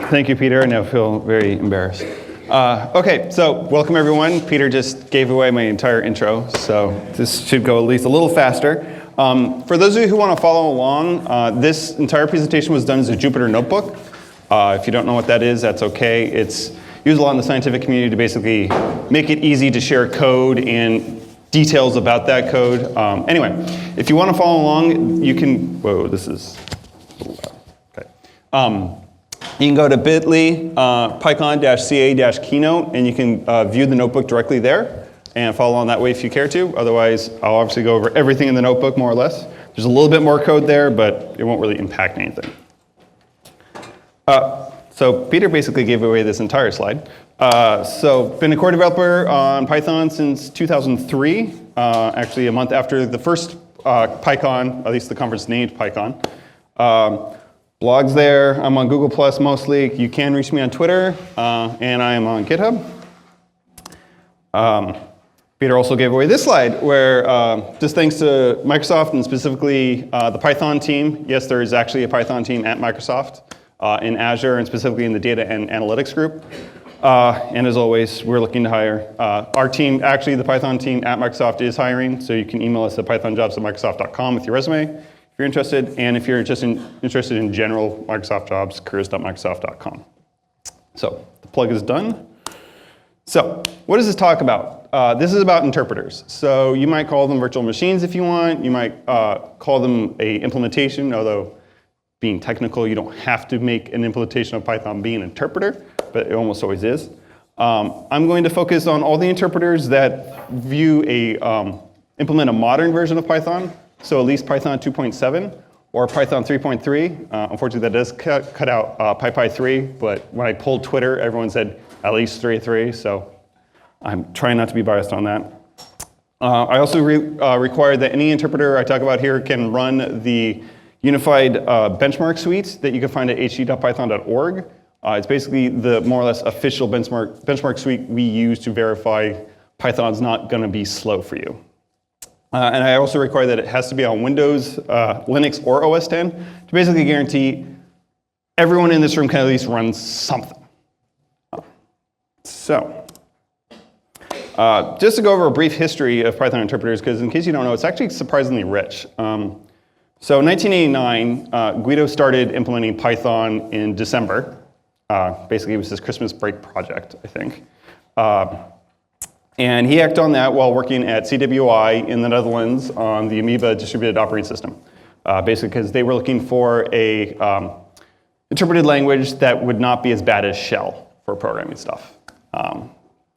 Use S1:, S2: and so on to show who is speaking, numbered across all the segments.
S1: Thank you, Peter. I now feel very embarrassed. Okay, so welcome everyone. Peter just gave away my entire intro, so this should go at least a little faster. For those of you who want to follow along, this entire presentation was done as a Jupyter notebook. If you don't know what that is, that's okay. It's used a lot in the scientific community to basically make it easy to share code and details about that code. Anyway, if you want to follow along, you can, whoa, this is, okay. You can go to bit.ly, PyCon-ca-keynote, and you can view the notebook directly there and follow along that way if you care to. Otherwise, I'll obviously go over everything in the notebook, more or less. There's a little bit more code there, but it won't really impact anything. So Peter basically gave away this entire slide. So been a core developer on Python since 2003, actually a month after the first PyCon, at least the conference named PyCon. Blogs there, I'm on Google Plus mostly. You can reach me on Twitter, and I am on GitHub. Peter also gave away this slide where, just thanks to Microsoft and specifically the Python team, yes, there is actually a Python team at Microsoft in Azure and specifically in the data and analytics group. And as always, we're looking to hire. Our team, actually the Python team at Microsoft is hiring, so you can email us at pythonjobs@microsoft.com with your resume. If you're interested, and if you're just interested in general Microsoft jobs, careers.microsoft.com. So the plug is done. So what does this talk about? This is about interpreters. So you might call them virtual machines if you want. You might call them a implementation, although being technical, you don't have to make an implementation of Python be an interpreter, but it almost always is. I'm going to focus on all the interpreters that implement a modern version of Python. So at least Python 2.7 or Python 3.3. Unfortunately, that does cut out PyPy 3, but when I pulled Twitter, everyone said at least 3.3, so I'm trying not to be biased on that. I also require that any interpreter I talk about here can run the unified benchmark suite that you can find at hg.python.org. It's basically the more or less official benchmark suite we use to verify Python's not going to be slow for you. And I also require that it has to be on Windows, Linux, or OS 10 to basically guarantee everyone in this room can at least run something. So, just to go over a brief history of Python interpreters, because in case you don't know, it's actually surprisingly rich. So in 1989, Guido started implementing Python in December. Basically, it was his Christmas break project, I think. And he acted on that while working at CWI in the Netherlands on the Amoeba distributed operating system. Basically, because they were looking for a interpreted language that would not be as bad as Shell for programming stuff.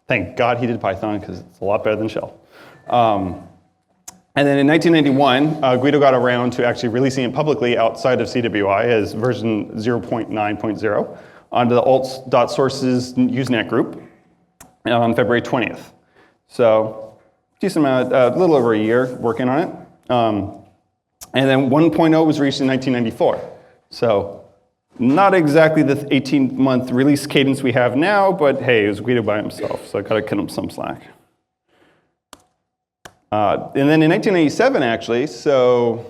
S1: Thank God he did Python, because it's a lot better than Shell. And then in 1991, Guido got around to actually releasing it publicly outside of CWI as version 0.9.0 onto the alt.sources Usenet group on February 20th. So, decent amount, a little over a year working on it. And then 1.0 was reached in 1994. So, not exactly the 18-month release cadence we have now, but hey, it was Guido by himself, so I gotta cut him some slack. And then in 1997, actually, so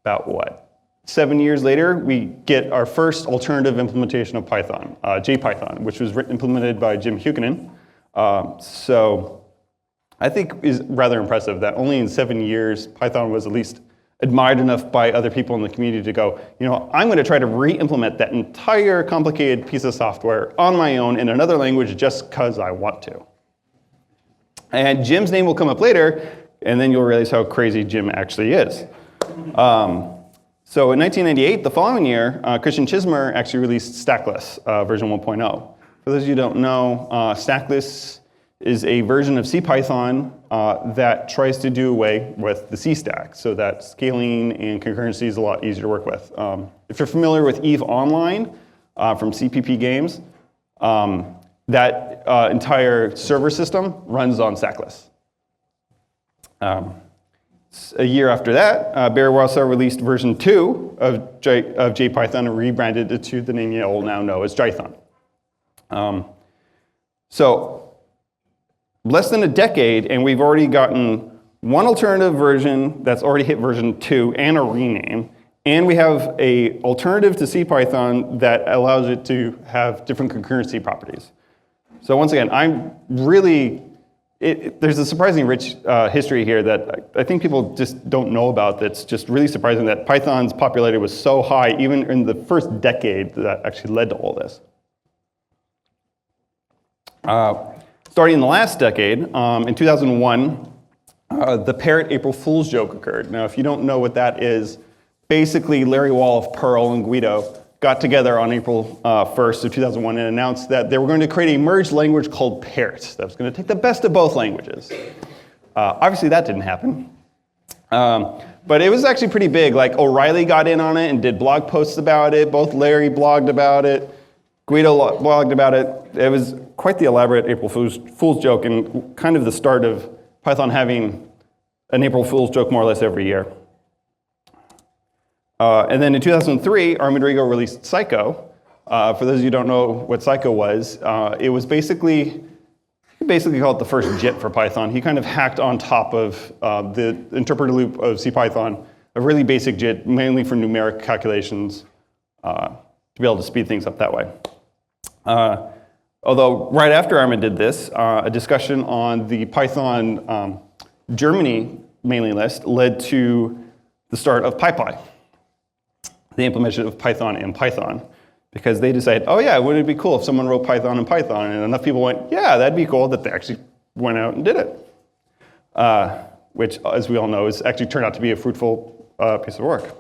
S1: about what? 7 years later, we get our first alternative implementation of Python, Jython, which was implemented by Jim Hukkinen. So I think is rather impressive that only in 7 years, Python was at least admired enough by other people in the community to go, you know, I'm going to try to re-implement that entire complicated piece of software on my own in another language just because I want to. And Jim's name will come up later, and then you'll realize how crazy Jim actually is. So in 1998, the following year, Christian Chismer actually released Stackless version 1.0. For those of you who don't know, Stackless is a version of CPython that tries to do away with the C stack, so that scaling and concurrency is a lot easier to work with. If you're familiar with EVE Online from CPP Games, that entire server system runs on Stackless. A year after that, Barry Warsar released version 2 of Jython and rebranded it to the name you all now know as Drython. So less than a decade, and we've already gotten one alternative version that's already hit version 2 and a rename, And we have an alternative to CPython that allows it to have different concurrency properties. So once again, I'm really, there's a surprisingly rich history here that I think people just don't know about. That's just really surprising that Python's popularity was so high even in the first decade that actually led to all this. Starting in the last decade, in 2001, the Parrot April Fool's joke occurred. Now, if you don't know what that is, basically Larry Wall of Perl and Guido got together on April 1st of 2001 and announced that they were going to create a merged language called Parrot that was going to take the best of both languages. Obviously, that didn't happen. But it was actually pretty big. Like, O'Reilly got in on it and did blog posts about it. Both Larry blogged about it. Guido blogged about it. It was quite the elaborate April Fool's joke and kind of the start of Python having an April Fool's joke more or less every year. And then in 2003, Armin Rigo released Psycho. For those of you who don't know what Psycho was, it was basically, he basically called it the first JIT for Python. He kind of hacked on top of the interpreter loop of CPython, a really basic JIT, mainly for numeric calculations, to be able to speed things up that way. Although right after Armin did this, a discussion on the Python Germany mailing list led to the start of PyPy, the implementation of Python in Python, because they decided, oh yeah, wouldn't it be cool if someone wrote Python in Python? And enough people went, yeah, that'd be cool, that they actually went out and did it. Which, as we all know, has actually turned out to be a fruitful piece of work.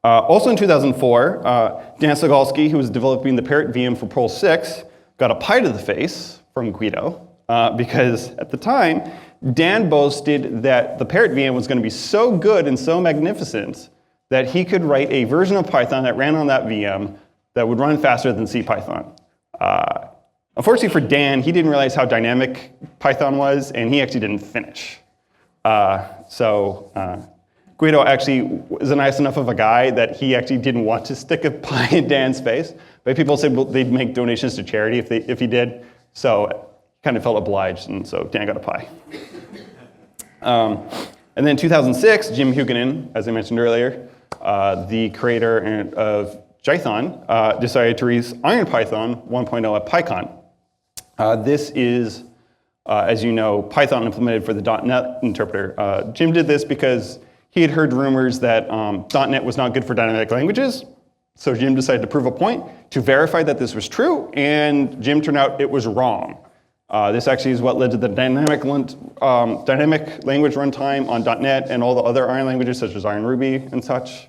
S1: Also in 2004, Dan Sogalski, who was developing the Parrot VM for Perl 6, got a pie to the face from Guido, because at the time, Dan boasted that the Parrot VM was going to be so good and so magnificent that he could write a version of Python that ran on that VM that would run faster than CPython. Unfortunately for Dan, he didn't realize how dynamic Python was, and he actually didn't finish. Guido actually was a nice enough of a guy that he actually didn't want to stick a pie in Dan's face, but people said they'd make donations to charity if he did, so he kind of felt obliged, and so Dan got a pie. And then in 2006, Jim Huguenin, as I mentioned earlier, the creator of Jython, decided to release IronPython 1.0 at PyCon. This is, as you know, Python implemented for the .NET interpreter. Jim did this because he had heard rumors that .NET was not good for dynamic languages, so Jim decided to prove a point to verify that this was true, and Jim turned out it was wrong. This actually is what led to the dynamic language runtime on .NET and all the other Iron languages, such as Iron Ruby and such,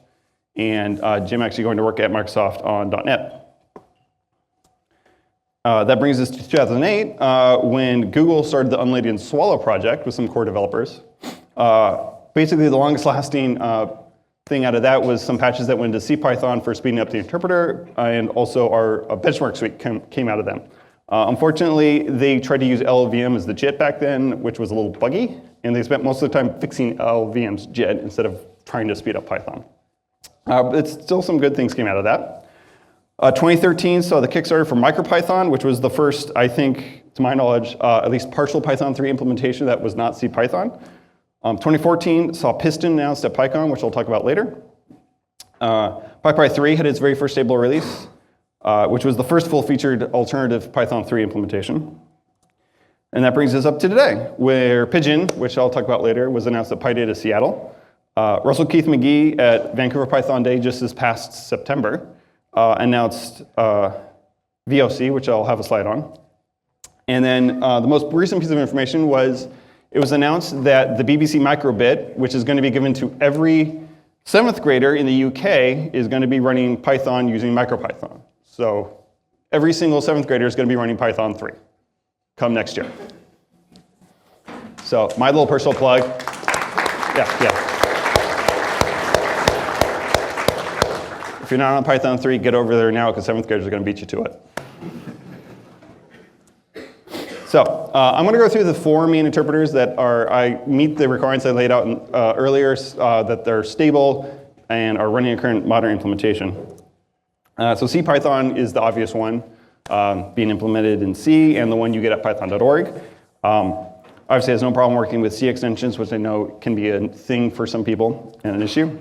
S1: and Jim actually going to work at Microsoft on .NET. That brings us to 2008, when Google started the Unladen Swallow project with some core developers. Basically, the longest lasting thing out of that was some patches that went into CPython for speeding up the interpreter, and also our benchmark suite came out of them. Unfortunately, they tried to use LLVM as the JIT back then, which was a little buggy, and they spent most of the time fixing LLVM's JIT instead of trying to speed up Python. But still some good things came out of that. 2013 saw the Kickstarter for MicroPython, which was the first, I think, to my knowledge, at least partial Python 3 implementation that was not CPython. 2014 saw Piston announced at PyCon, which I'll talk about later. PyPy 3 had its very first stable release, which was the first full-featured alternative Python 3 implementation. And that brings us up to today, where Pigeon, which I'll talk about later, was announced at PyData Seattle. Russell Keith McGee at Vancouver Python Day just this past September announced VOC, which I'll have a slide on. And then the most recent piece of information was it was announced that the BBC microbit, which is going to be given to every 7th grader in the UK, is going to be running Python using MicroPython. So every single 7th grader is going to be running Python 3 come next year. So my little personal plug. Yeah. If you're not on Python 3, get over there now because 7th graders are going to beat you to it. So I'm going to go through the 4 main interpreters that meet the requirements I laid out earlier, that they're stable and are running a current modern implementation. So CPython is the obvious one, being implemented in C, and the one you get at python.org. Obviously, has no problem working with C extensions, which I know can be a thing for some people and an issue.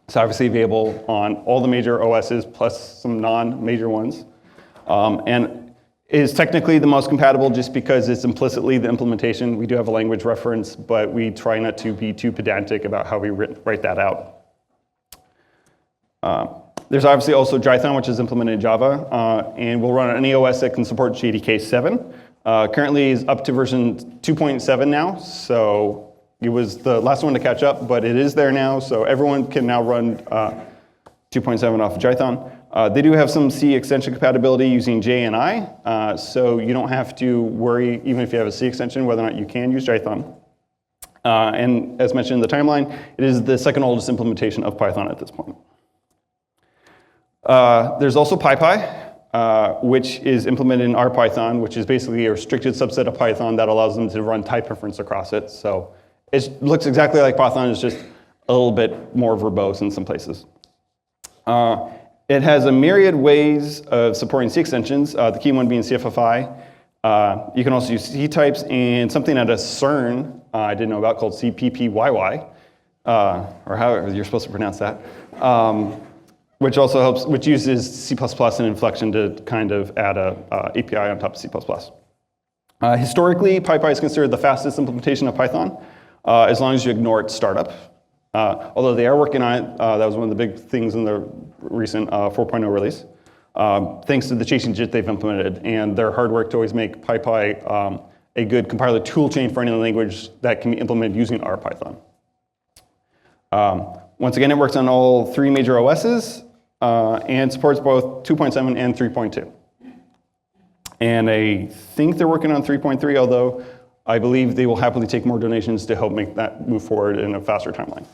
S1: It's obviously available on all the major OSs plus some non-major ones. And is technically the most compatible just because it's implicitly the implementation. We do have a language reference, but we try not to be too pedantic about how we write that out. There's obviously also Drython, which is implemented in Java, and will run on any OS that can support JDK 7. Currently is up to version 2.7 now, so it was the last one to catch up, but it is there now, so everyone can now run 2.7 off of Jython. They do have some C extension compatibility using J and I, so you don't have to worry, even if you have a C extension, whether or not you can use Jython. And as mentioned in the timeline, it is the second oldest implementation of Python at this point. There's also PyPy, which is implemented in IronPython, which is basically a restricted subset of Python that allows them to run type inference across it. So it looks exactly like Python, it's just a little bit more verbose in some places. It has a myriad ways of supporting C extensions, the key one being CFFI. You can also use C types and something at a CERN I didn't know about called CPyy, or however you're supposed to pronounce that. Which also helps, which uses C++ and inflection to kind of add a API on top of C++. Historically, PyPy is considered the fastest implementation of Python, as long as you ignore its startup. Although they are working on it, that was one of the big things in the recent 4.0 release, thanks to the chasing JIT they've implemented and their hard work to always make PyPy a good compiler toolchain for any language that can be implemented using IronPython. Once again, it works on all three major OSs and supports both 2.7 and 3.2. And I think they're working on 3.3, although I believe they will happily take more donations to help make that move forward in a faster timeline.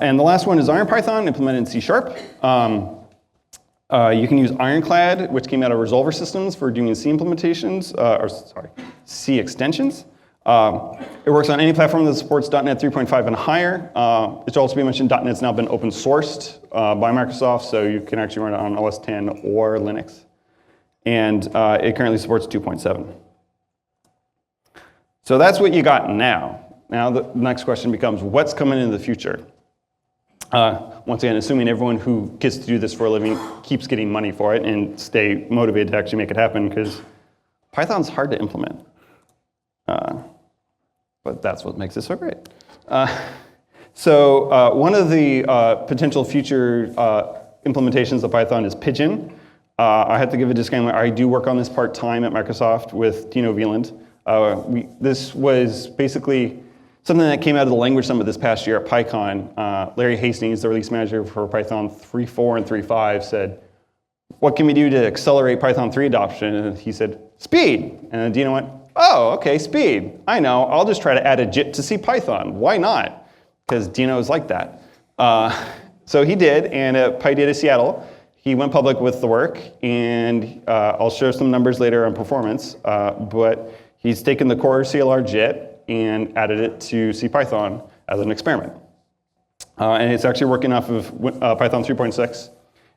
S1: And the last one is IronPython, implemented in C#. You can use Ironclad, which came out of Resolver Systems for doing C implementations, C extensions. It works on any platform that supports .NET 3.5 and higher. It should also be mentioned .NET's now been open sourced by Microsoft, so you can actually run it on OS X or Linux. And it currently supports 2.7. So that's what you got now. Now the next question becomes, what's coming in the future? Once again, assuming everyone who gets to do this for a living keeps getting money for it and stay motivated to actually make it happen, because Python's hard to implement. But that's what makes it so great. So one of the potential future implementations of Python is Pigeon. I have to give a disclaimer, I do work on this part-time at Microsoft with Tino Wieland. This was basically something that came out of the language summit this past year at PyCon. Larry Hastings, the release manager for Python 3.4 and 3.5, said, what can we do to accelerate Python 3 adoption? And he said, speed. And then Dino went, oh, okay, speed. I know, I'll just try to add a JIT to CPython. Why not? Because Dino is like that. So he did, and at PyData Seattle, he went public with the work, and I'll share some numbers later on performance, but he's taken the core CLR JIT and added it to CPython as an experiment. And it's actually working off of Python 3.6.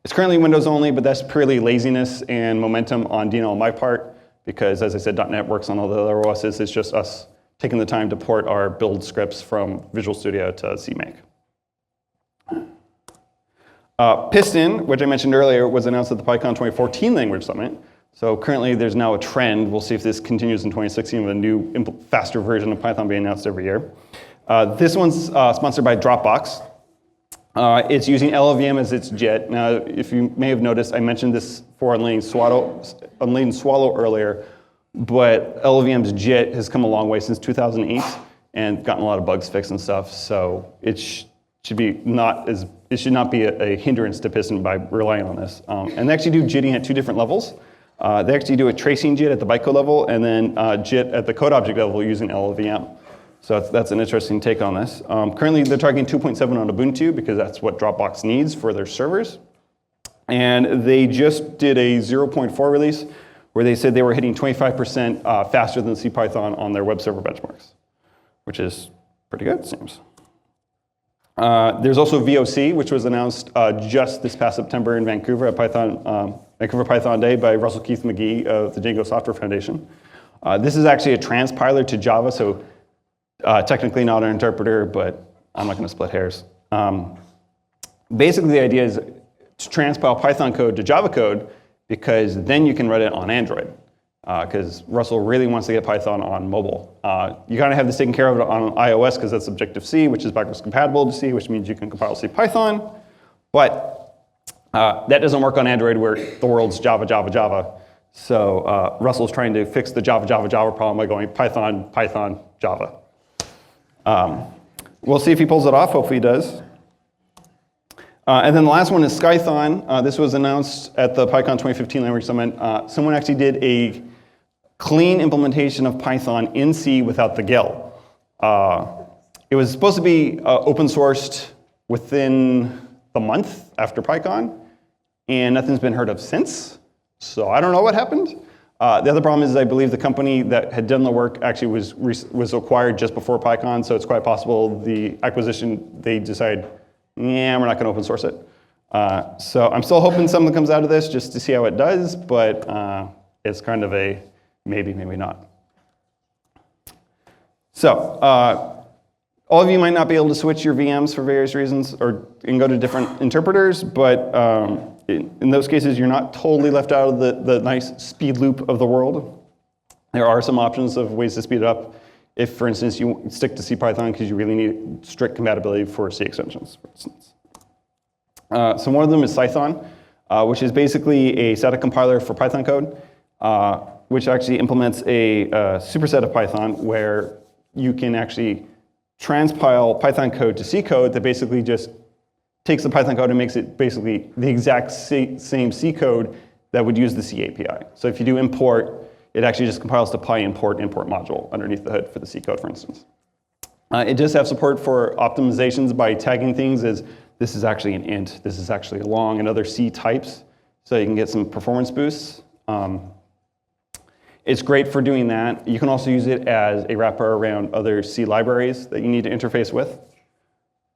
S1: It's currently Windows only, but that's purely laziness and momentum on Dino on my part, because as I said, .NET works on all the other OSs. It's just us taking the time to port our build scripts from Visual Studio to CMake. Piston, which I mentioned earlier, was announced at the PyCon 2014 Language Summit. So currently there's now a trend. We'll see if this continues in 2016 with a new, faster version of Python being announced every year. This one's sponsored by Dropbox. It's using LLVM as its JIT. Now, if you may have noticed, I mentioned this for Unladen Swallow earlier, but LLVM's JIT has come a long way since 2008 and gotten a lot of bugs fixed and stuff. So it should not be a hindrance to Piston by relying on this. And they actually do JITting at two different levels. They actually do a tracing JIT at the bytecode level and then JIT at the code object level using LLVM. So that's an interesting take on this. Currently, they're targeting 2.7 on Ubuntu because that's what Dropbox needs for their servers. And they just did a 0.4 release where they said they were hitting 25% faster than CPython on their web server benchmarks, which is pretty good, it seems. There's also VOC, which was announced just this past September in Vancouver at Vancouver Python Day by Russell Keith McGee of the Django Software Foundation. This is actually a transpiler to Java, so technically not an interpreter, but I'm not going to split hairs. Basically, the idea is to transpile Python code to Java code, because then you can run it on Android. Because Russell really wants to get Python on mobile. You kind of have this taken care of on iOS because that's Objective-C, which is backwards compatible to C, which means you can compile CPython. But that doesn't work on Android where the world's Java, Java, Java. So Russell's trying to fix the Java, Java, Java problem by going Python, Python, Java. We'll see if he pulls it off. Hopefully he does. And then the last one is Skython. This was announced at the PyCon 2015 Language Summit. Someone actually did a clean implementation of Python in C without the Gill. It was supposed to be open sourced within the month after PyCon, and nothing's been heard of since. So I don't know what happened. The other problem is I believe the company that had done the work actually was acquired just before PyCon, so it's quite possible the acquisition, they decided, yeah, we're not going to open source it. So I'm still hoping something comes out of this just to see how it does, but it's kind of a maybe, maybe not. So all of you might not be able to switch your VMs for various reasons and go to different interpreters, but in those cases, you're not totally left out of the nice speed loop of the world. There are some options of ways to speed it up. If, for instance, you stick to CPython because you really need strict compatibility for C extensions, for instance. So one of them is Cython, which is basically a static compiler for Python code, which actually implements a superset of Python where you can actually transpile Python code to C code that basically just takes the Python code and makes it basically the exact same C code that would use the C API. So if you do import, it actually just compiles to PyImport module underneath the hood for the C code, for instance. It does have support for optimizations by tagging things as this is actually an int, this is actually a long, and other C types, so you can get some performance boosts. It's great for doing that. You can also use it as a wrapper around other C libraries that you need to interface with.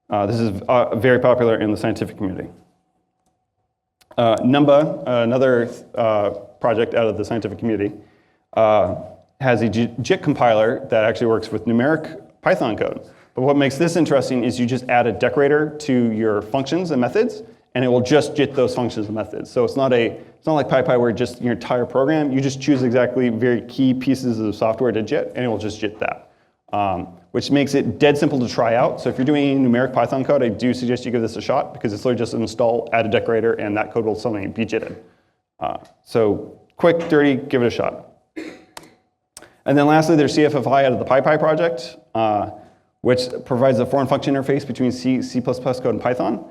S1: This is very popular in the scientific community. Numba, another project out of the scientific community, has a JIT compiler that actually works with numeric Python code. But what makes this interesting is you just add a decorator to your functions and methods, and it will just JIT those functions and methods. So it's not like PyPy where just your entire program, you just choose exactly very key pieces of software to JIT, and it will just JIT that. Which makes it dead simple to try out. So if you're doing numeric Python code, I do suggest you give this a shot because it's literally just install, add a decorator, and that code will suddenly be JITted. So quick, dirty, give it a shot. And then lastly, there's CFFI out of the PyPy project, which provides a foreign function interface between C++ code and Python.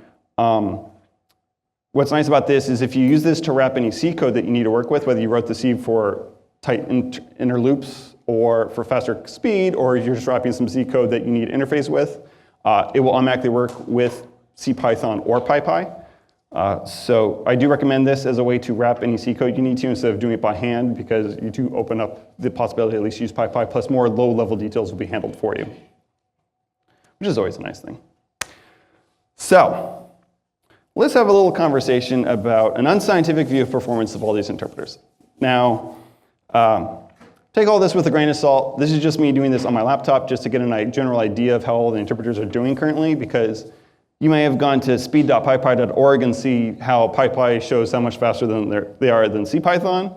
S1: What's nice about this is if you use this to wrap any C code that you need to work with, whether you wrote the C for tight inner loops or for faster speed, or if you're just wrapping some C code that you need to interface with, it will automatically work with CPython or PyPy. So I do recommend this as a way to wrap any C code you need to instead of doing it by hand, because you do open up the possibility to at least use PyPy, plus more low-level details will be handled for you, which is always a nice thing. So let's have a little conversation about an unscientific view of performance of all these interpreters. Now, take all this with a grain of salt. This is just me doing this on my laptop just to get a general idea of how all the interpreters are doing currently, because you may have gone to speed.pypy.org and see how PyPy shows how much faster than they are than CPython,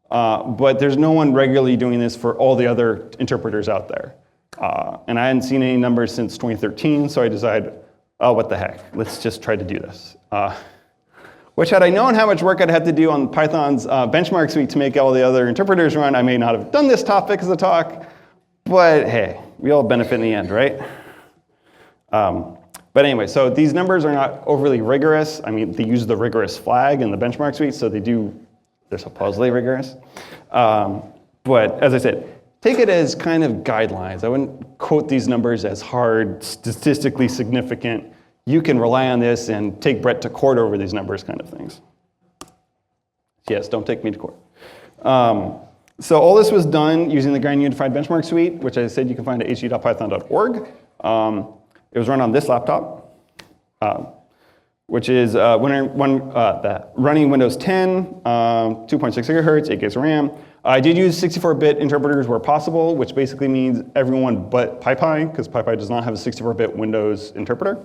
S1: but there's no one regularly doing this for all the other interpreters out there. And I hadn't seen any numbers since 2013, so I decided, oh, what the heck, let's just try to do this. Which had I known how much work I'd have to do on Python's benchmark suite to make all the other interpreters run, I may not have done this topic as a talk, but hey, we all benefit in the end, right? But anyway, so these numbers are not overly rigorous. I mean, they use the rigorous flag in the benchmark suite, so they're supposedly rigorous. But as I said, take it as kind of guidelines. I wouldn't quote these numbers as hard, statistically significant. You can rely on this and take Brett to court over these numbers kind of things. Yes, don't take me to court. So all this was done using the Grand Unified Benchmark Suite, which I said you can find at hg.python.org. It was run on this laptop, which is running Windows 10, 2.6 gigahertz, 8 gigs of RAM. I did use 64-bit interpreters where possible, which basically means everyone but PyPy, because PyPy does not have a 64-bit Windows interpreter.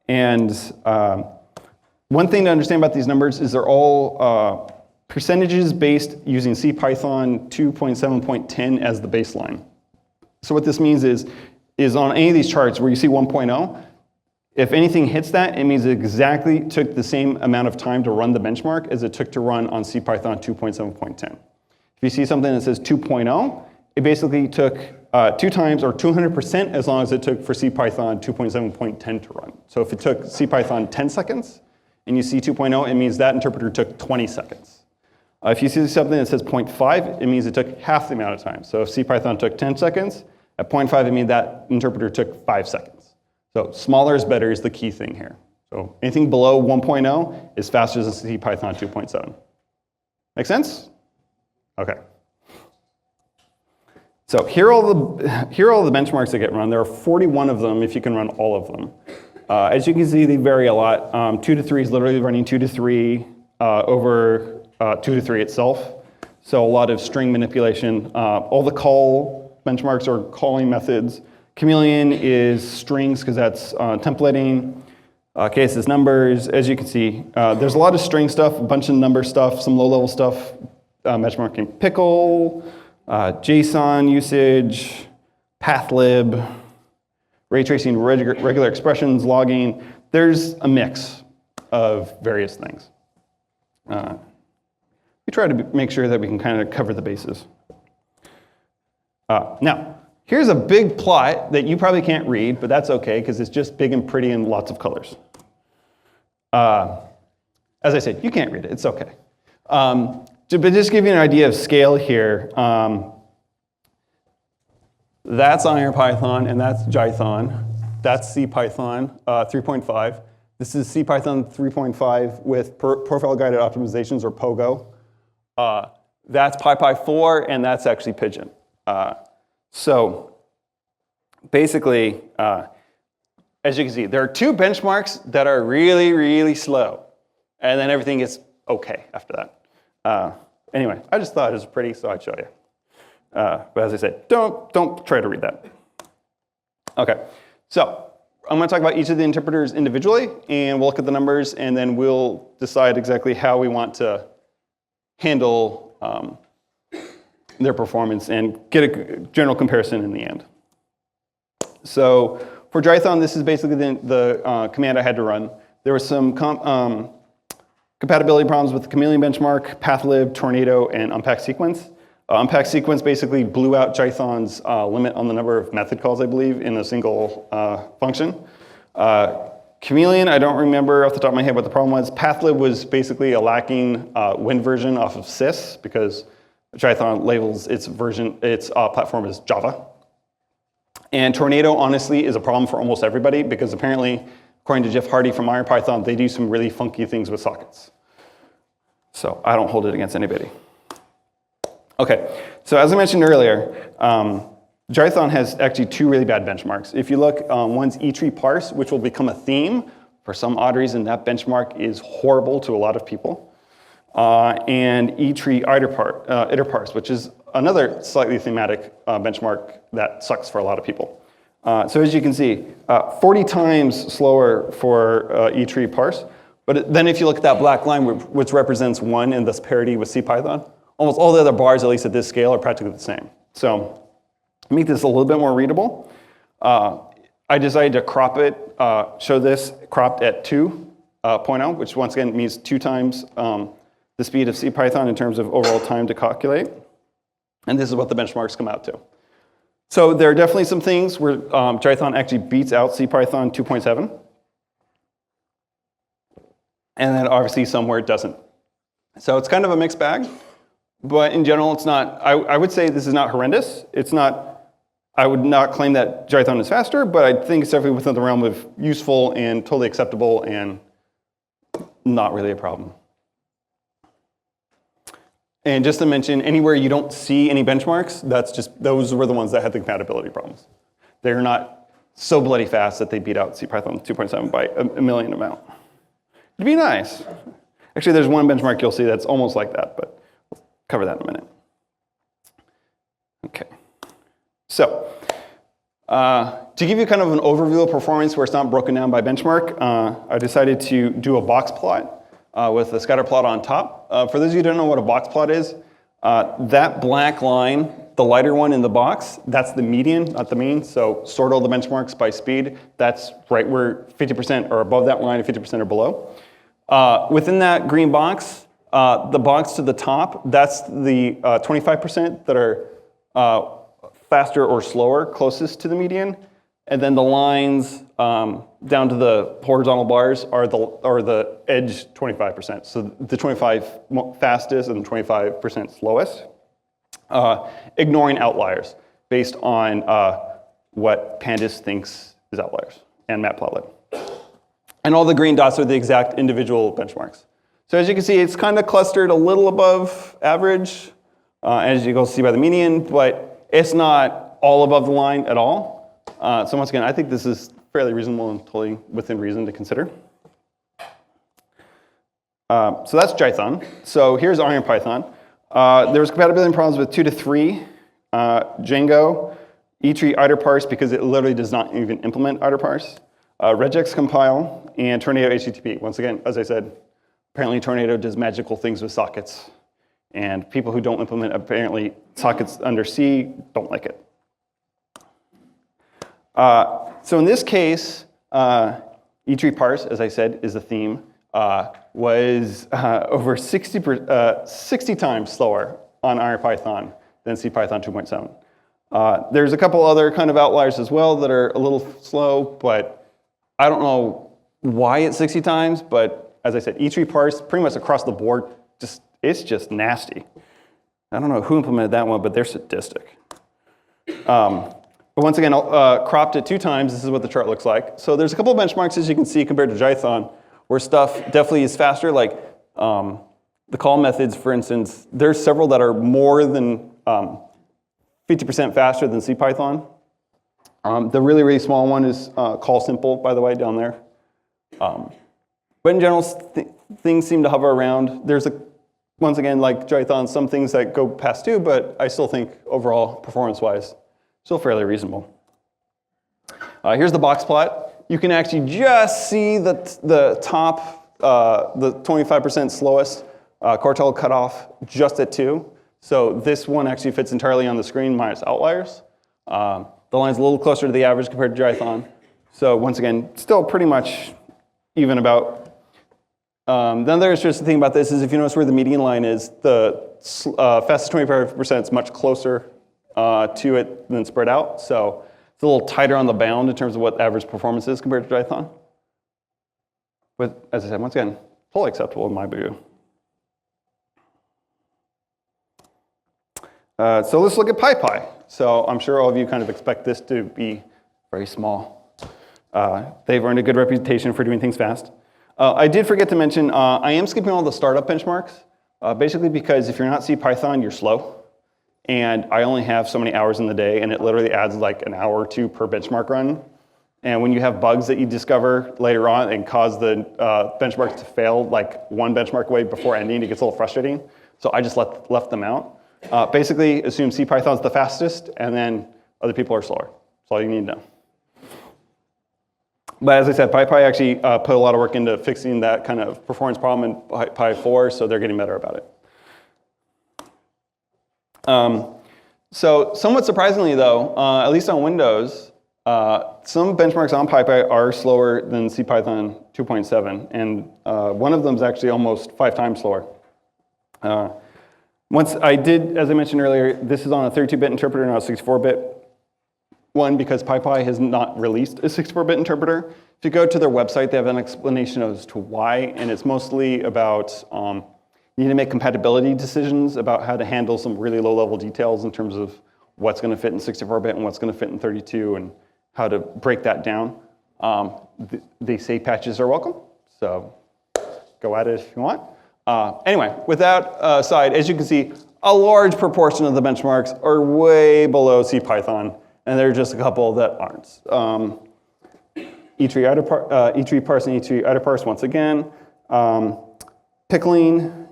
S1: And one thing to understand about these numbers is they're all percentages based using CPython 2.7.10 as the baseline. So what this means is on any of these charts where you see 1.0, if anything hits that, it means it exactly took the same amount of time to run the benchmark as it took to run on CPython 2.7.10. If you see something that says 2.0, it basically took 2 times or 200% as long as it took for CPython 2.7.10 to run. So if it took CPython 10 seconds and you see 2.0, it means that interpreter took 20 seconds. If you see something that says 0.5, it means it took half the amount of time. So if CPython took 10 seconds, at 0.5, it means that interpreter took 5 seconds. So smaller is better is the key thing here. So anything below 1.0 is faster than CPython 2.7. Make sense? Okay. So here are all the benchmarks that get run. There are 41 of them if you can run all of them. As you can see, they vary a lot. 2 to 3 is literally running 2 to 3 over 2 to 3 itself. So a lot of string manipulation. All the call benchmarks are calling methods. Chameleon is strings because that's templating. Case is numbers. As you can see, there's a lot of string stuff, a bunch of number stuff, some low-level stuff, benchmarking pickle, JSON usage, pathlib, ray tracing regular expressions, logging. There's a mix of various things. We try to make sure that we can kind of cover the bases. Now, here's a big plot that you probably can't read, but that's okay because it's just big and pretty and lots of colors. As I said, you can't read it, it's okay. But just to give you an idea of scale here, that's IronPython and that's Jython. That's CPython 3.5. This is CPython 3.5 with profile guided optimizations or POGO. That's PyPy 4 and that's actually Pigeon. So basically, as you can see, there are 2 benchmarks that are really, really slow. And then everything is okay after that. Anyway, I just thought it was pretty, so I'd show you. But as I said, don't try to read that. Okay, so I'm going to talk about each of the interpreters individually, and we'll look at the numbers, and then we'll decide exactly how we want to handle their performance and get a general comparison in the end. So for Drython, this is basically the command I had to run. There were some compatibility problems with the Chameleon benchmark, pathlib, tornado, and unpack sequence. Unpack sequence basically blew out Jython's limit on the number of method calls, I believe, in a single function. Chameleon, I don't remember off the top of my head what the problem was. Pathlib was basically a lacking Win version off of sys because Jython labels its platform as Java. And tornado, honestly, is a problem for almost everybody because apparently, according to Jeff Hardy from IronPython, they do some really funky things with sockets. So I don't hold it against anybody. Okay, so as I mentioned earlier, Drython has actually 2 really bad benchmarks. If you look, one's etree parse, which will become a theme. For some odd reason, that benchmark is horrible to a lot of people. And etree iter parse, which is another slightly thematic benchmark that sucks for a lot of people. So as you can see, 40 times slower for etree parse. But then if you look at that black line, which represents 1 and thus parity with CPython, almost all the other bars, at least at this scale, are practically the same. So to make this a little bit more readable, I decided to crop it, show this cropped at 2.0, which once again means 2 times the speed of CPython in terms of overall time to calculate. And this is what the benchmarks come out to. So there are definitely some things where Jython actually beats out CPython 2.7. And then obviously somewhere it doesn't. So it's kind of a mixed bag. But in general, it's not, I would say this is not horrendous. It's not, I would not claim that Jython is faster, but I think it's definitely within the realm of useful and totally acceptable and not really a problem. And just to mention, anywhere you don't see any benchmarks, those were the ones that had the compatibility problems. They're not so bloody fast that they beat out CPython 2.7 by a million amount. It'd be nice. Actually, there's one benchmark you'll see that's almost like that, but we'll cover that in a minute. Okay. So, To give you kind of an overview of performance where it's not broken down by benchmark, I decided to do a box plot with a scatter plot on top. For those of you who don't know what a box plot is, that black line, the lighter one in the box, that's the median, not the mean. So sort all the benchmarks by speed. That's right where 50% are above that line and 50% are below. Within that green box, the box to the top, that's the 25% that are faster or slower, closest to the median. And then the lines down to the horizontal bars are the edge 25%. So the 25 fastest and the 25% slowest, ignoring outliers based on what Pandas thinks is outliers and Matplotlib. And all the green dots are the exact individual benchmarks. So as you can see, it's kind of clustered a little above average, as you can see by the median, but it's not all above the line at all. So once again, I think this is fairly reasonable and totally within reason to consider. So that's Jython. So here's IronPython. There was compatibility problems with 2 to 3, Django, etree iterparse because it literally does not even implement iterparse, regex compile, and Tornado HTTP. Once again, as I said, apparently Tornado does magical things with sockets. And people who don't implement apparently sockets under C don't like it. So in this case, etree parse, as I said, is a theme, was over 60 times slower on IronPython than CPython 2.7. There's a couple other kind of outliers as well that are a little slow, but I don't know why it's 60 times, but as I said, etree parse pretty much across the board, it's just nasty. I don't know who implemented that one, but they're sadistic. But once again, cropped it 2 times, this is what the chart looks like. So there's a couple of benchmarks, as you can see, compared to Jython, where stuff definitely is faster, like the call methods, for instance, there's several that are more than 50% faster than CPython. The really, really small one is call simple, by the way, down there. But in general, things seem to hover around. There's, once again, like Drython, some things that go past 2, but I still think overall, performance-wise, still fairly reasonable. Here's the box plot. You can actually just see the top, the 25% slowest quartile cutoff just at 2. So this one actually fits entirely on the screen minus outliers. The line's a little closer to the average compared to Drython. So once again, still pretty much even about. Then there's just the thing about this is if you notice where the median line is, the fastest 25% is much closer to it than spread out. So it's a little tighter on the bound in terms of what average performance is compared to Drython. But as I said, once again, totally acceptable in my view. So let's look at PyPy. So I'm sure all of you kind of expect this to be very small. They've earned a good reputation for doing things fast. I did forget to mention, I am skipping all the startup benchmarks, basically because if you're not CPython, you're slow. And I only have so many hours in the day, and it literally adds like an hour or 2 per benchmark run. And when you have bugs that you discover later on and cause the benchmarks to fail like one benchmark away before ending, it gets a little frustrating. So I just left them out. Basically, assume CPython's the fastest, and then other people are slower. That's all you need to know. But as I said, PyPy actually put a lot of work into fixing that kind of performance problem in PyPy 4, so they're getting better about it. So somewhat surprisingly, though, at least on Windows, some benchmarks on PyPy are slower than CPython 2.7, and one of them is actually almost 5 times slower. Once I did, as I mentioned earlier, this is on a 32-bit interpreter, not a 64-bit one, because PyPy has not released a 64-bit interpreter. If you go to their website, they have an explanation as to why, and it's mostly about you need to make compatibility decisions about how to handle some really low-level details in terms of what's going to fit in 64-bit and what's going to fit in 32, and how to break that down. They say patches are welcome, so go at it if you want. Anyway, with that aside, as you can see, a large proportion of the benchmarks are way below CPython, and there are just a couple that aren't. etree parse and etree iterparse once again. Pickling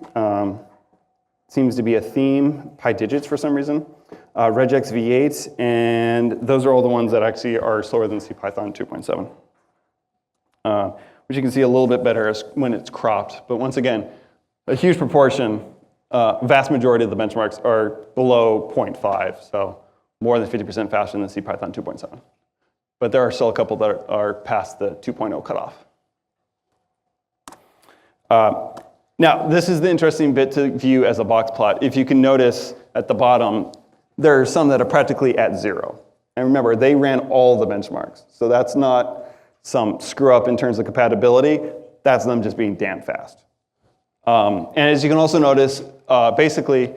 S1: seems to be a theme, PyDigits for some reason. regex v8, and those are all the ones that actually are slower than CPython 2.7. Which you can see a little bit better when it's cropped. But once again, a huge proportion, vast majority of the benchmarks are below 0.5, so more than 50% faster than CPython 2.7. But there are still a couple that are past the 2.0 cutoff. Now, this is the interesting bit to view as a box plot. If you can notice at the bottom, there are some that are practically at 0. And remember, they ran all the benchmarks. So that's not some screw up in terms of compatibility. That's them just being damn fast. And as you can also notice, basically,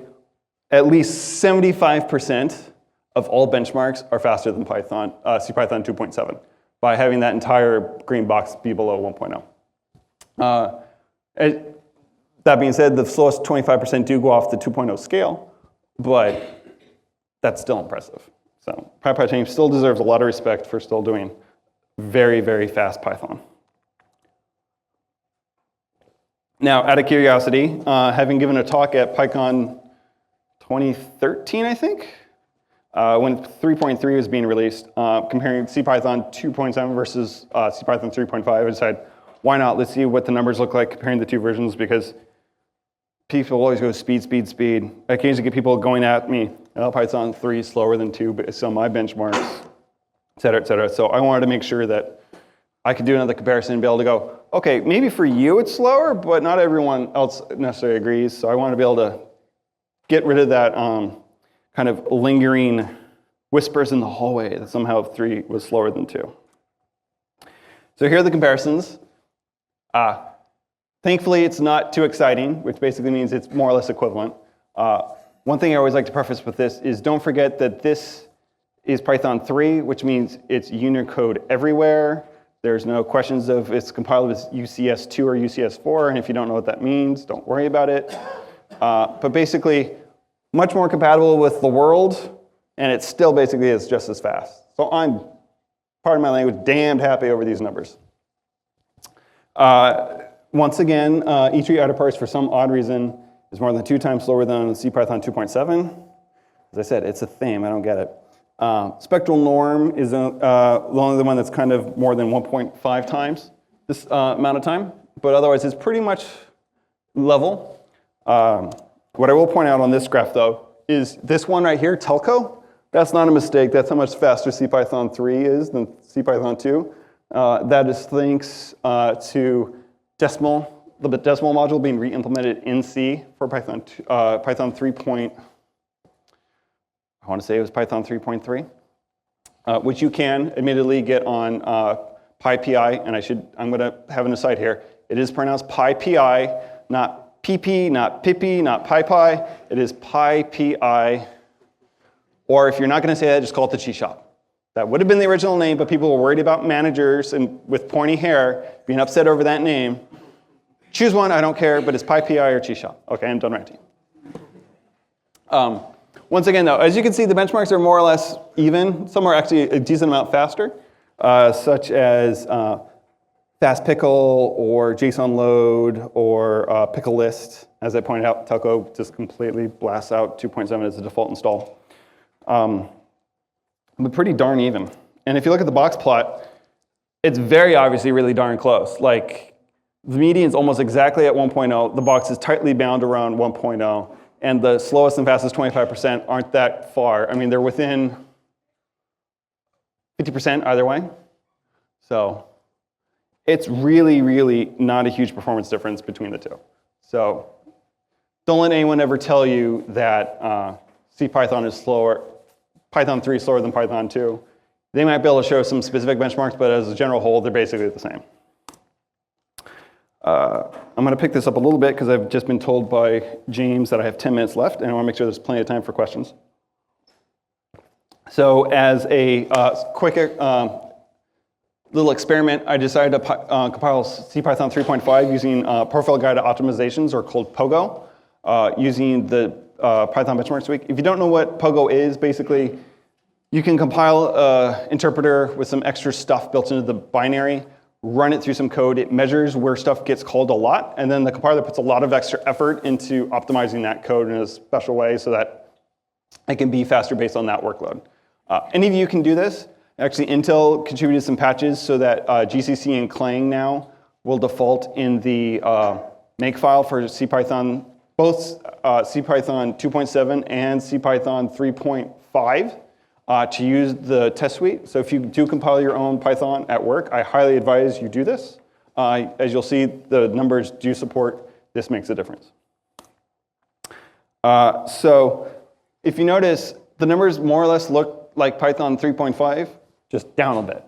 S1: at least 75% of all benchmarks are faster than CPython 2.7 by having that entire green box be below 1.0. That being said, the slowest 25% do go off the 2.0 scale, but that's still impressive. So PyPy team still deserves a lot of respect for still doing very, very fast Python. Now, out of curiosity, having given a talk at PyCon 2013, I think, when 3.3 was being released, comparing CPython 2.7 versus CPython 3.5, I decided, why not? Let's see what the numbers look like comparing the two versions, because people always go speed, speed, speed. I occasionally get people going at me, oh, Python 3 is slower than 2 based on my benchmarks, et cetera, et cetera. So I wanted to make sure that I could do another comparison and be able to go, okay, maybe for you it's slower, but not everyone else necessarily agrees. So I wanted to be able to get rid of that kind of lingering whispers in the hallway that somehow 3 was slower than 2. So here are the comparisons. Thankfully, it's not too exciting, which basically means it's more or less equivalent. One thing I always like to preface with this is don't forget that this is Python 3, which means it's Unicode everywhere. There's no questions of it's compiled with UCS2 or UCS4, and if you don't know what that means, don't worry about it. But basically, much more compatible with the world, and it still basically is just as fast. So I'm, pardon my language, damned happy over these numbers. Once again, E3 outer parse for some odd reason is more than 2 times slower than CPython 2.7. As I said, it's a theme, I don't get it. Spectral norm is only the one that's kind of more than 1.5 times this amount of time, but otherwise it's pretty much level. What I will point out on this graph though is this one right here, telco, that's not a mistake. That's how much faster CPython 3 is than CPython 2. That is thanks to decimal, the decimal module being re-implemented in C for Python 3. I want to say it was Python 3.3, which you can admittedly get on PyPI, and I'm going to have an aside here. It is pronounced PyPI, not PP, not Pippy, not PyPy. It is PyPI, or if you're not going to say that, just call it the cheese shop. That would have been the original name, but people were worried about managers and with pointy hair being upset over that name. Choose one, I don't care, but it's PyPI or cheese shop. Okay, I'm done ranting. Once again, though, as you can see, the benchmarks are more or less even. Some are actually a decent amount faster, such as fast pickle or JSON load or pickle list. As I pointed out, Telco just completely blasts out 2.7 as the default install. But pretty darn even. And if you look at the box plot, it's very obviously really darn close. Like the median is almost exactly at 1.0. The box is tightly bound around 1.0. And the slowest and fastest 25% aren't that far. I mean, they're within 50% either way. So it's really, really not a huge performance difference between the two. So don't let anyone ever tell you that CPython is slower, Python 3 is slower than Python 2. They might be able to show some specific benchmarks, but as a general whole, they're basically the same. I'm going to pick this up a little bit because I've just been told by James that I have 10 minutes left, and I want to make sure there's plenty of time for questions. So as a quick little experiment, I decided to compile CPython 3.5 using profile guided optimizations, or called POGO, using the Python Benchmarks Week. If you don't know what POGO is, basically, you can compile an interpreter with some extra stuff built into the binary, run it through some code. It measures where stuff gets called a lot, and then the compiler puts a lot of extra effort into optimizing that code in a special way so that it can be faster based on that workload. Any of you can do this. Actually, Intel contributed some patches so that GCC and Clang now will default in the make file for CPython, both CPython 2.7 and CPython 3.5 to use the test suite. So if you do compile your own Python at work, I highly advise you do this. As you'll see, the numbers do support. This makes a difference. So if you notice, the numbers more or less look like Python 3.5, just down a bit.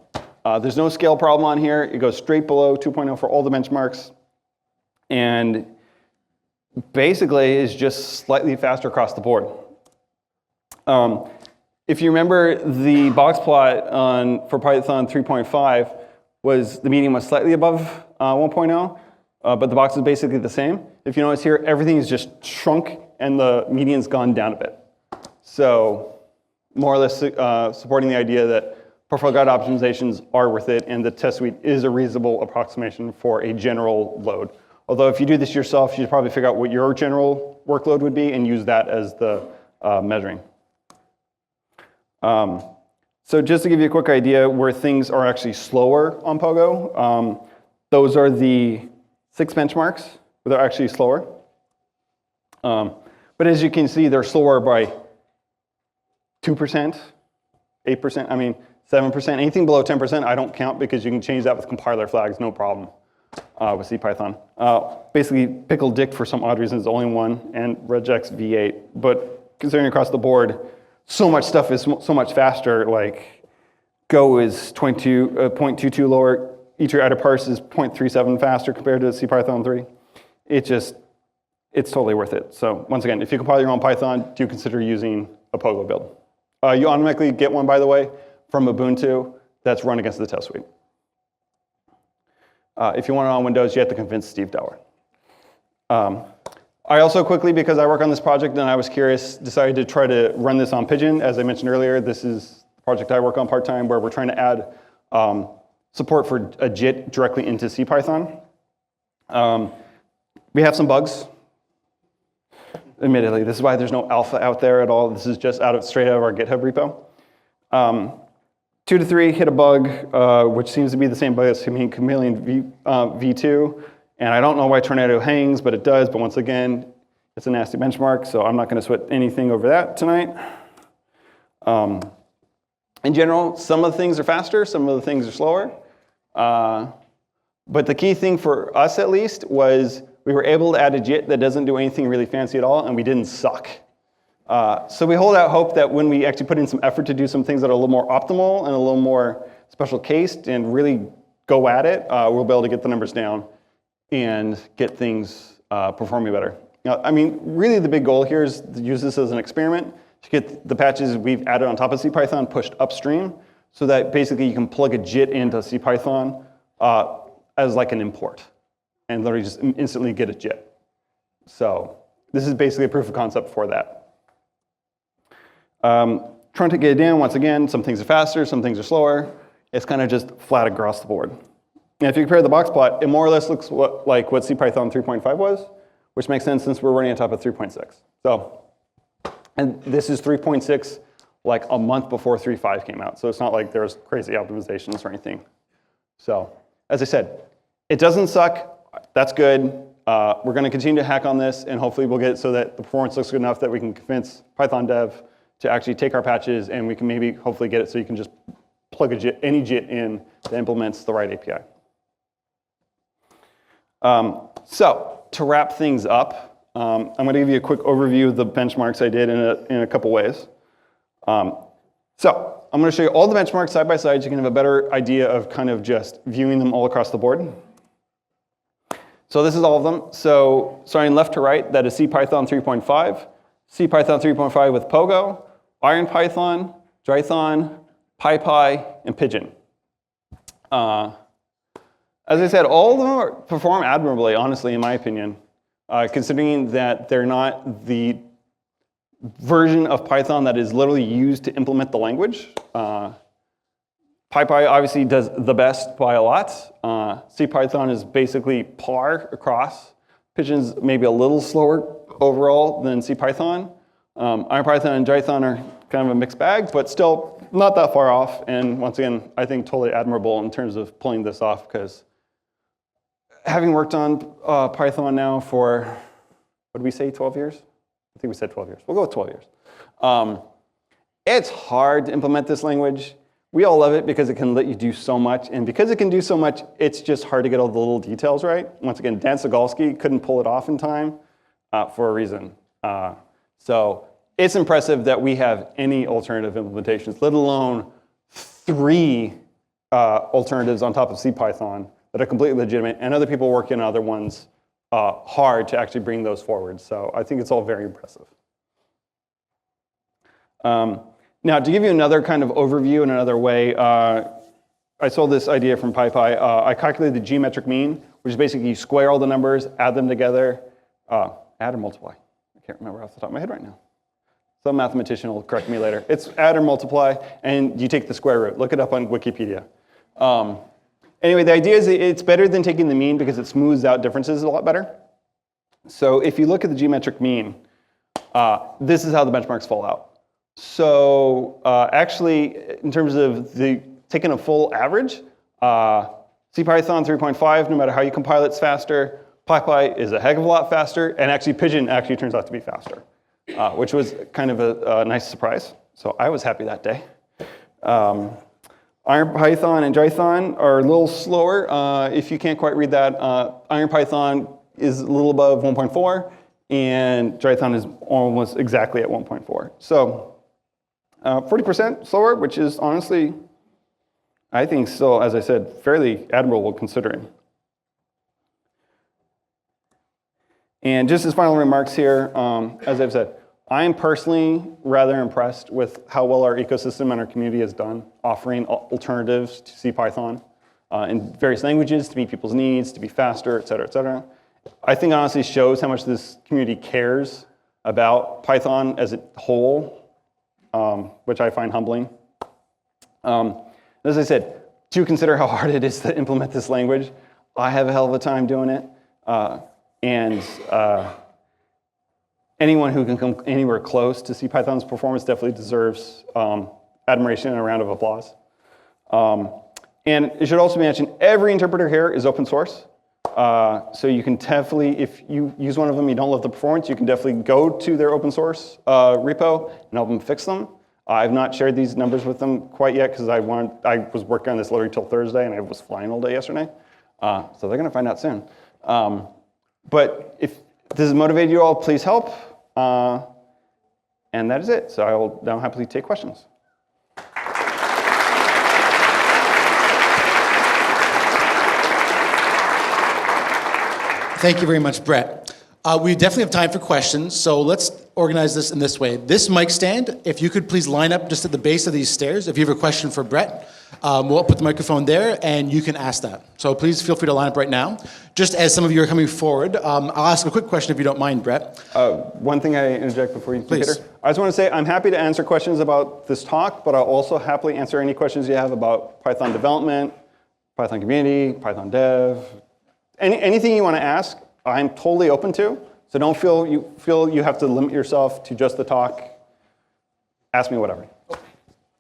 S1: There's no scale problem on here. It goes straight below 2.0 for all the benchmarks. And basically is just slightly faster across the board. If you remember, the Boxplot for Python 3.5 was the median was slightly above 1.0, but the box is basically the same. If you notice here, everything is just shrunk and the median's gone down a bit. So more or less supporting the idea that profile guide optimizations are worth it, and the test suite is a reasonable approximation for a general load. Although if you do this yourself, you should probably figure out what your general workload would be and use that as the measuring. So just to give you a quick idea where things are actually slower on Pogo, those are the 6 benchmarks where they're actually slower. But as you can see, they're slower by 2%, 8%, I mean, 7%. Anything below 10%, I don't count because you can change that with compiler flags, no problem with CPython. Basically, Pickle Dick, for some odd reason, is the only one, and regex V8. But considering across the board, so much stuff is so much faster. Like Go is 0.22 lower. Each your parse is 0.37 faster compared to CPython 3. It's totally worth it. So once again, if you compile your own Python, do consider using a Pogo build. You automatically get one, by the way, from Ubuntu that's run against the test suite. If you want it on Windows, you have to convince Steve Dower. I also quickly, because I work on this project and I was curious, decided to try to run this on Pigeon. As I mentioned earlier, this is the project I work on part-time where we're trying to add support for a JIT directly into CPython. We have some bugs. Admittedly, this is why there's no alpha out there at all. This is just straight out of our GitHub repo. 2 to 3 hit a bug, which seems to be the same bug as Chameleon v2. And I don't know why Tornado hangs, but it does. But once again, it's a nasty benchmark, so I'm not going to sweat anything over that tonight. In general, some of the things are faster, some of the things are slower. But the key thing for us, at least, was we were able to add a JIT that doesn't do anything really fancy at all, and we didn't suck. So we hold out hope that when we actually put in some effort to do some things that are a little more optimal and a little more special cased and really go at it, we'll be able to get the numbers down and get things performing better. Now, I mean, really the big goal here is to use this as an experiment to get the patches we've added on top of CPython pushed upstream so that basically you can plug a JIT into CPython as like an import and literally just instantly get a JIT. So this is basically a proof of concept for that. Trying to get it down, once again, some things are faster, some things are slower. It's kind of just flat across the board. And if you compare the boxplot, it more or less looks like what CPython 3.5 was, which makes sense since we're running on top of 3.6. So, and this is 3.6 like a month before 3.5 came out. So it's not like there's crazy optimizations or anything. So, as I said, it doesn't suck. That's good. We're going to continue to hack on this, and hopefully we'll get it so that the performance looks good enough that we can convince Python dev to actually take our patches, and we can maybe hopefully get it so you can just plug any JIT in that implements the right API. So to wrap things up, I'm going to give you a quick overview of the benchmarks I did in a couple ways. So I'm going to show you all the benchmarks side by side so you can have a better idea of kind of just viewing them all across the board. So this is all of them. So starting left to right, that is CPython 3.5, CPython 3.5 with Pogo, IronPython, Drython, PyPy, and Pigeon. As I said, all of them perform admirably, honestly, in my opinion, considering that they're not the version of Python that is literally used to implement the language. PyPy obviously does the best by a lot. CPython is basically par across. Pigeon's maybe a little slower overall than CPython. IronPython and Jython are kind of a mixed bag, but still not that far off. And once again, I think totally admirable in terms of pulling this off, because having worked on Python now for, what did we say, 12 years? I think we said 12 years. We'll go with 12 years. It's hard to implement this language. We all love it because it can let you do so much. And because it can do so much, it's just hard to get all the little details right. Once again, Dan Sogalski couldn't pull it off in time for a reason. So it's impressive that we have any alternative implementations, let alone 3 alternatives on top of CPython that are completely legitimate, and other people working on other ones hard to actually bring those forward. So I think it's all very impressive. Now, to give you another kind of overview in another way, I saw this idea from PyPy. I calculated the geometric mean, which is basically you square all the numbers, add them together, add or multiply. I can't remember off the top of my head right now. Some mathematician will correct me later. It's add or multiply, and you take the square root. Look it up on Wikipedia. Anyway, the idea is it's better than taking the mean because it smooths out differences a lot better. So if you look at the geometric mean, this is how the benchmarks fall out. So actually, in terms of taking a full average, CPython 3.5, no matter how you compile it's faster. PyPy is a heck of a lot faster, and actually Pigeon actually turns out to be faster, which was kind of a nice surprise. So I was happy that day. IronPython and Drython are a little slower. If you can't quite read that, IronPython is a little above 1.4, and Drython is almost exactly at 1.4. So 40% slower, which is honestly, I think still, as I said, fairly admirable considering. And just as final remarks here, as I've said, I'm personally rather impressed with how well our ecosystem and our community has done, offering alternatives to CPython in various languages to meet people's needs, to be faster, et cetera, et cetera. I think it honestly shows how much this community cares about Python as a whole, which I find humbling. As I said, do consider how hard it is to implement this language. I have a hell of a time doing it. And anyone who can come anywhere close to CPython's performance definitely deserves admiration and a round of applause. And it should also be mentioned, every interpreter here is open source. So you can definitely, if you use one of them, you don't love the performance, you can definitely go to their open source repo and help them fix them. I've not shared these numbers with them quite yet because I was working on this literally till Thursday and I was flying all day yesterday. So they're going to find out soon. But if this has motivated you all, please help. And that is it. So I will now happily take questions.
S2: Thank you very much, Brett. We definitely have time for questions, so let's organize this in this way. This mic stand, if you could please line up just at the base of these stairs. If you have a question for Brett, we'll put the microphone there and you can ask that. So please feel free to line up right now. Just as some of you are coming forward, I'll ask a quick question if you don't mind, Brett.
S1: One thing I interject before you,
S2: please.
S1: Peter. I just want to say I'm happy to answer questions about this talk, but I'll also happily answer any questions you have about Python development, Python community, Python dev, anything you want to ask. I'm totally open to, so don't feel you have to limit yourself to just the talk. Ask me whatever.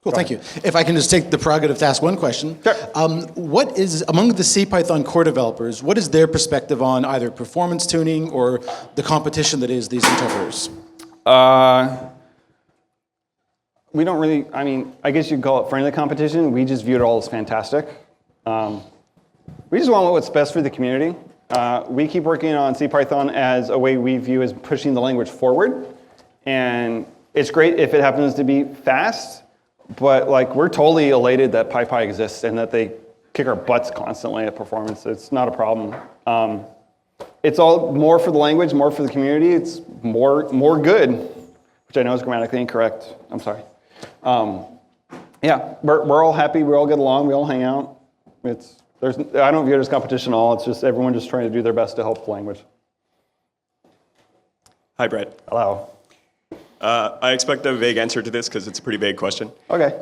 S2: Cool, thank you. If I can just take the prerogative to ask one question.
S1: Sure.
S2: What is, among the CPython core developers, what is their perspective on either performance tuning or the competition that is these interpreters?
S1: We don't really, I mean, I guess you'd call it friendly competition. We just view it all as fantastic. We just want what's best for the community. We keep working on CPython as a way we view as pushing the language forward. And it's great if it happens to be fast, but like we're totally elated that PyPy exists and that they kick our butts constantly at performance. It's not a problem. It's all more for the language, more for the community. It's more good, which I know is grammatically incorrect. I'm sorry. Yeah, we're all happy. We all get along. We all hang out. I don't view it as competition at all. It's just everyone just trying to do their best to help the language.
S3: Hi, Brett.
S1: Hello.
S3: I expect a vague answer to this because it's a pretty vague question.
S1: Okay.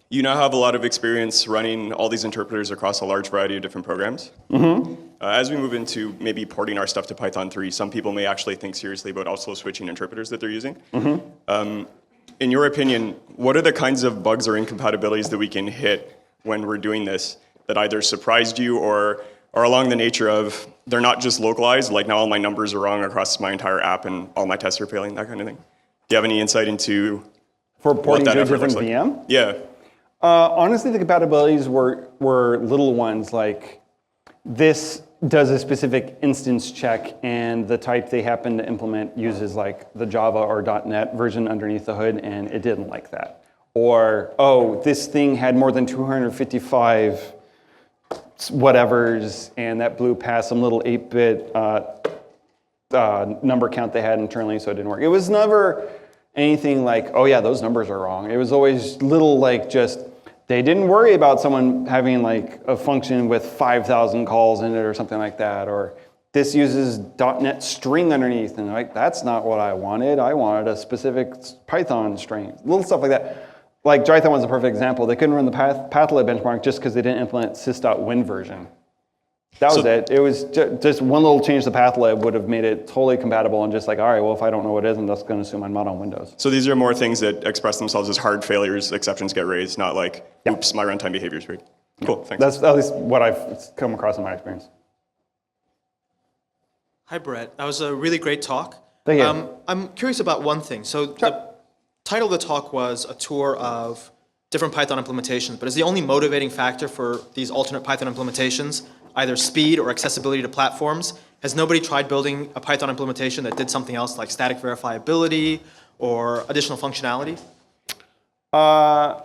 S3: You now have a lot of experience running all these interpreters across a large variety of different programs.
S1: Mm-hmm.
S3: As we move into maybe porting our stuff to Python 3, some people may actually think seriously about also switching interpreters that they're using. In your opinion, what are the kinds of bugs or incompatibilities that we can hit when we're doing this that either surprised you or are along the nature of they're not just localized, like now all my numbers are wrong across my entire app and all my tests are failing, that kind of thing? Do you have any insight into
S1: For porting
S3: what
S1: to
S3: that
S1: a
S3: effort
S1: different
S3: looks like?
S1: VM?
S3: Yeah.
S1: Honestly, the compatibilities were little ones, like this does a specific instance check and the type they happen to implement uses like the Java or .NET version underneath the hood and it didn't like that. Or, oh, this thing had more than 255 whatevers and that blew past some little 8-bit number count they had internally, so it didn't work. It was never anything like, oh yeah, those numbers are wrong. It was always little like just, they didn't worry about someone having like a function with 5,000 calls in it or something like that, or this uses .NET string underneath, and like, that's not what I wanted. I wanted a specific Python string, little stuff like that. Like Drython was a perfect example. They couldn't run the pathlib benchmark just because they didn't implement sys.win version. That was it. It was just one little change to pathlib would have made it totally compatible and just like, all right, well, if I don't know what it is, I'm just going to assume I'm not on Windows.
S3: So these are more things that express themselves as hard failures, exceptions get raised, not like, oops, my runtime behavior is weird. Cool, thanks.
S1: That's at least what I've come across in my experience.
S4: Hi, Brett. That was a really great talk.
S1: Thank you.
S4: I'm curious about one thing. So the title of the talk was a tour of different Python implementations, but is the only motivating factor for these alternate Python implementations either speed or accessibility to platforms? Has nobody tried building a Python implementation that did something else like static verifiability or additional functionality?
S1: No,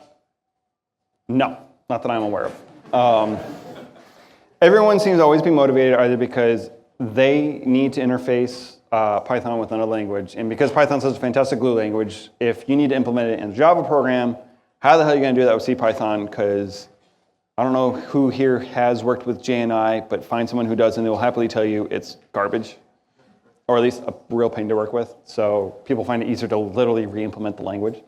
S1: not that I'm aware of. Everyone seems to always be motivated either because they need to interface Python with another language, and because Python's such a fantastic glue language, if you need to implement it in a Java program, how the hell are you going to do that with CPython? Because I don't know who here has worked with JNI, but find someone who does and they will happily tell you it's garbage, or at least a real pain to work with. So people find it easier to literally re-implement the language.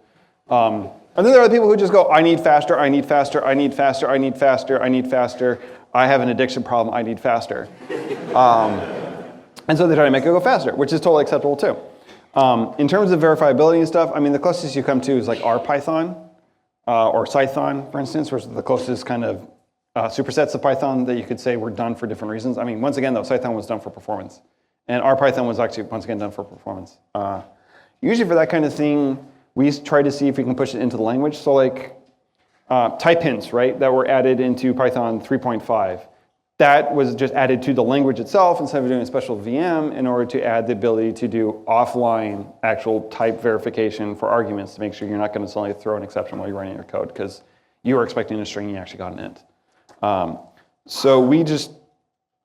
S1: And then there are the people who just go, I need faster, I need faster, I need faster, I need faster, I need faster. I have an addiction problem, I need faster. And so they try to make it go faster, which is totally acceptable too. In terms of verifiability and stuff, I mean, the closest you come to is like IronPython. Or Cython, for instance, which is the closest kind of supersets of Python that you could say were done for different reasons. I mean, once again, though, Cython was done for performance. And IronPython was actually, once again, done for performance. Usually for that kind of thing, we try to see if we can push it into the language. So like type hints, right, that were added into Python 3.5. That was just added to the language itself instead of doing a special VM in order to add the ability to do offline actual type verification for arguments to make sure you're not going to suddenly throw an exception while you're running your code because you were expecting a string and you actually got an int. So we just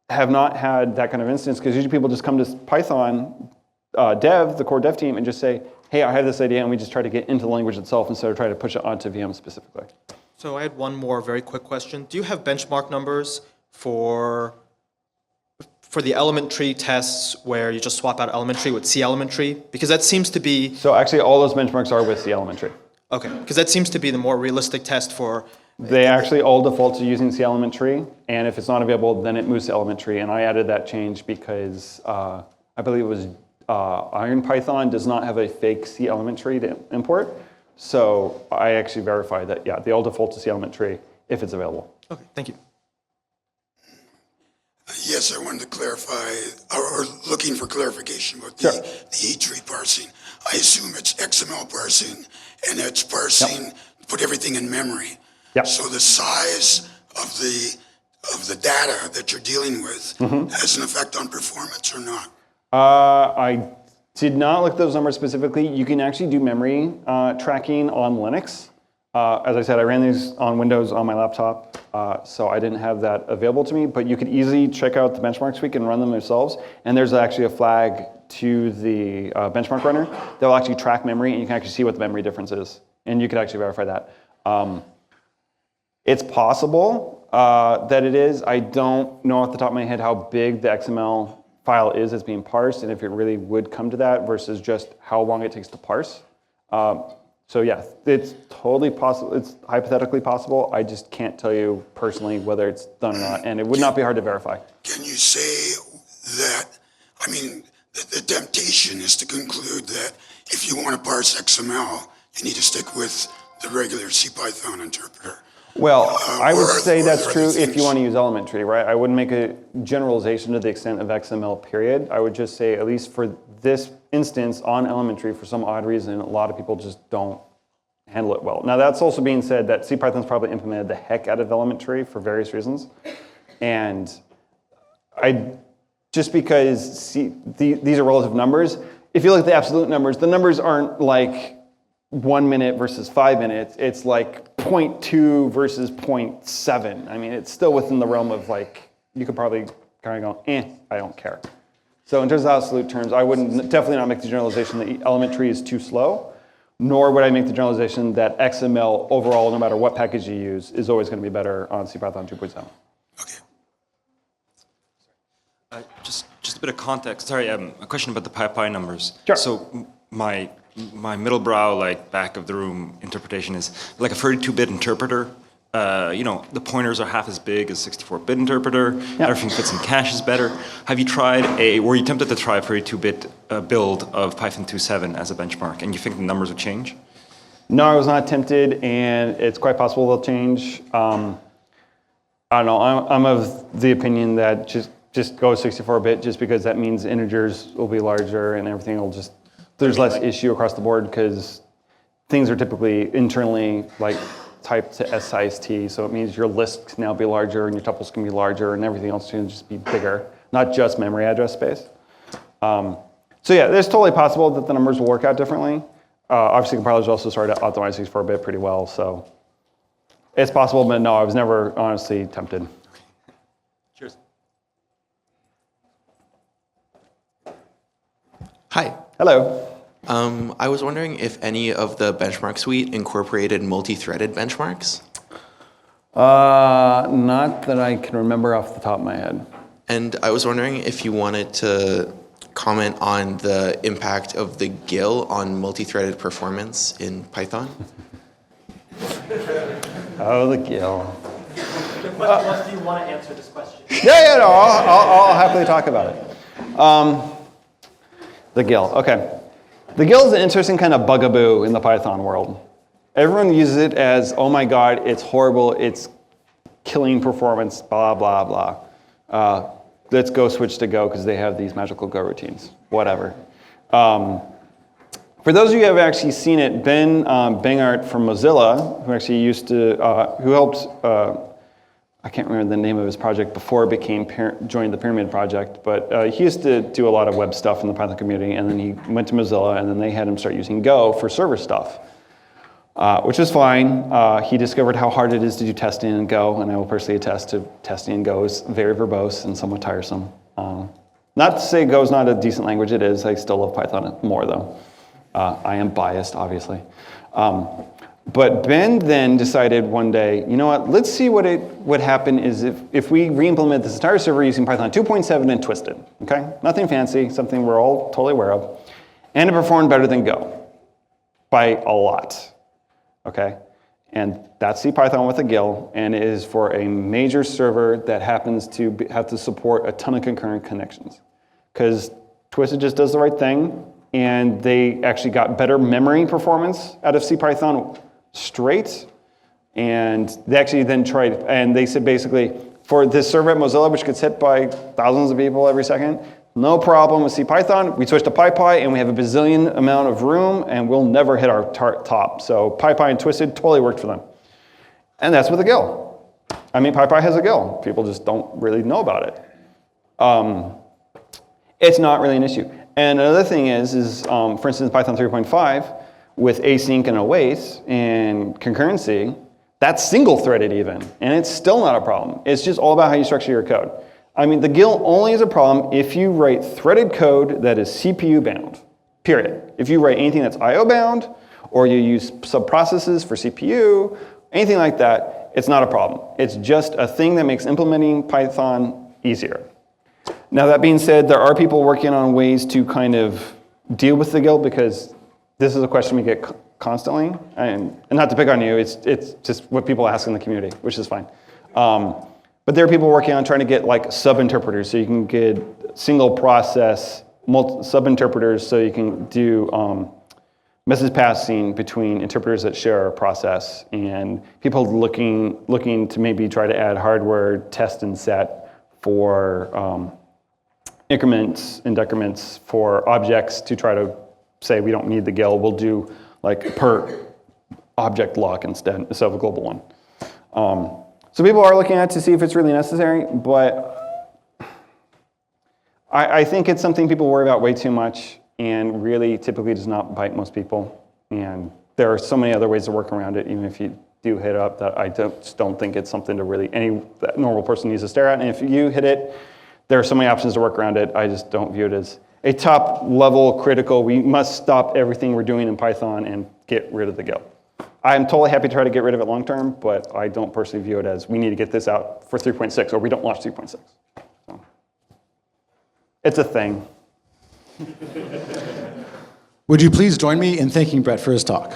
S1: have not had that kind of instance because usually people just come to Python dev, the core dev team, and just say, hey, I have this idea, and we just try to get into the language itself instead of trying to push it onto VM specifically.
S4: So I had one more very quick question. Do you have benchmark numbers for the element tree tests where you just swap out element tree with C element tree? Because that seems to be...
S1: So actually all those benchmarks are with C element tree.
S4: Okay, because that seems to be the more realistic test for...
S1: They actually all default to using C element tree, and if it's not available, then it moves to element tree. And I added that change because I believe it was IronPython does not have a fake C element tree to import. So I actually verified that, yeah, they all default to C element tree if it's available.
S4: Okay, thank you.
S5: Yes, I wanted to clarify, or looking for clarification about the E-tree parsing. I assume it's XML parsing, and it's parsing, put everything in memory.
S1: Yep.
S5: So the size of the data that you're dealing with has an effect on performance or not?
S1: I did not look at those numbers specifically. You can actually do memory tracking on Linux. As I said, I ran these on Windows on my laptop, so I didn't have that available to me, but you could easily check out the benchmark tweak and run them yourselves. And there's actually a flag to the benchmark runner that will actually track memory, and you can actually see what the memory difference is. And you could actually verify that. It's possible that it is. I don't know off the top of my head how big the XML file is that's being parsed, and if it really would come to that versus just how long it takes to parse. So yeah, it's totally possible. It's hypothetically possible. I just can't tell you personally whether it's done or not, and it would not be hard to verify.
S5: Can you say that, I mean, the temptation is to conclude that if you want to parse XML, you need to stick with the regular CPython interpreter.
S1: Well, I would say
S5: or
S1: that's
S5: other
S1: true if
S5: things.
S1: you want to use element tree, right? I wouldn't make a generalization to the extent of XML, period. I would just say, at least for this instance on elementary, for some odd reason, a lot of people just don't handle it well. Now, that's also being said that CPython's probably implemented the heck out of element tree for various reasons. And just because these are relative numbers, if you look at the absolute numbers, the numbers aren't like 1 minute versus 5 minutes. It's like 0.2 versus 0.7. I mean, it's still within the realm of like, you could probably kind of go, I don't care. So in terms of absolute terms, I wouldn't definitely not make the generalization that element tree is too slow, nor would I make the generalization that XML overall, no matter what package you use, is always going to be better on CPython 2.7.
S5: Okay.
S6: Just a bit of context. Sorry, a question about the PyPy numbers.
S1: Sure.
S6: So my middle brow, like back of the room interpretation is like a 32-bit interpreter. The pointers are half as big as 64-bit interpreter.
S1: Yeah.
S6: Everything fits in cache is better. Have you tried were you tempted to try a 32-bit build of Python 2.7 as a benchmark, and you think the numbers would change?
S1: No, I was not tempted, and it's quite possible they'll change. I don't know. I'm of the opinion that just go 64-bit, just because that means integers will be larger and everything will just, there's less issue across the board because things are typically internally like typed to S size T, so it means your list can now be larger and your tuples can be larger and everything else can just be bigger, not just memory address space. So yeah, it's totally possible that the numbers will work out differently. Obviously, compilers also started to optimize 64-bit pretty well, so it's possible, but no, I was never honestly tempted.
S6: Cheers.
S7: Hi.
S1: Hello.
S7: I was wondering if any of the benchmark suite incorporated multi-threaded benchmarks.
S1: Not that I can remember off the top of my head.
S7: And I was wondering if you wanted to comment on the impact of the Gill on multi-threaded performance in Python.
S1: Oh, the Gill.
S8: The question was, do you want to answer this question?
S1: Yeah, no, I'll happily talk about it. The Gill, okay. The Gill is an interesting kind of bugaboo in the Python world. Everyone uses it as, oh my God, it's horrible, it's killing performance, blah, blah, blah. Let's go switch to Go because they have these magical Go routines, whatever. For those of you who have actually seen it, Ben Bangart from Mozilla, who actually used to, who helped, I can't remember the name of his project before it joined the Pyramid project, but he used to do a lot of web stuff in the Python community, and then he went to Mozilla, and then they had him start using Go for server stuff, which is fine. He discovered how hard it is to do testing in Go, and I will personally attest to testing in Go is very verbose and somewhat tiresome. Not to say Go is not a decent language, it is. I still love Python more, though. I am biased, obviously. But Ben then decided one day, you know what, let's see what would happen is if we re-implement this entire server using Python 2.7 and twisted, okay? Nothing fancy, something we're all totally aware of. And it performed better than Go by a lot, okay? And that's CPython with a Gill, and it is for a major server that happens to have to support a ton of concurrent connections. Because Twisted just does the right thing, and they actually got better memory performance out of CPython straight, and they actually then tried, and they said basically, for this server at Mozilla, which gets hit by thousands of people every second, no problem with CPython. We switch to PyPy, and we have a bazillion amount of room, and we'll never hit our top. So PyPy and Twisted totally worked for them. And that's with a Gill. I mean, PyPy has a Gill. People just don't really know about it. It's not really an issue. And another thing is for instance, Python 3.5, with async and await and concurrency, that's single-threaded even, and it's still not a problem. It's just all about how you structure your code. I mean, the Gill only is a problem if you write threaded code that is CPU bound, period. If you write anything that's IO bound, or you use sub-processes for CPU, anything like that, it's not a problem. It's just a thing that makes implementing Python easier. Now, that being said, there are people working on ways to kind of deal with the Gill, because this is a question we get constantly, and not to pick on you, it's just what people ask in the community, which is fine. But there are people working on trying to get like sub-interpreters, so you can get single process sub-interpreters, so you can do message passing between interpreters that share a process, and people looking to maybe try to add hardware test and set for increments and decrements for objects to try to say we don't need the Gill, we'll do like per object lock instead of a global one. So people are looking at it to see if it's really necessary, but I think it's something people worry about way too much and really typically does not bite most people. And there are so many other ways to work around it, even if you do hit up, that I just don't think it's something to really, that normal person needs to stare at. And if you hit it, there are so many options to work around it. I just don't view it as a top level critical, we must stop everything we're doing in Python and get rid of the Gill. I'm totally happy to try to get rid of it long term, but I don't personally view it as we need to get this out for 3.6 or we don't launch 3.6. So, it's a thing.
S2: Would you please join me in thanking Brett for his talk?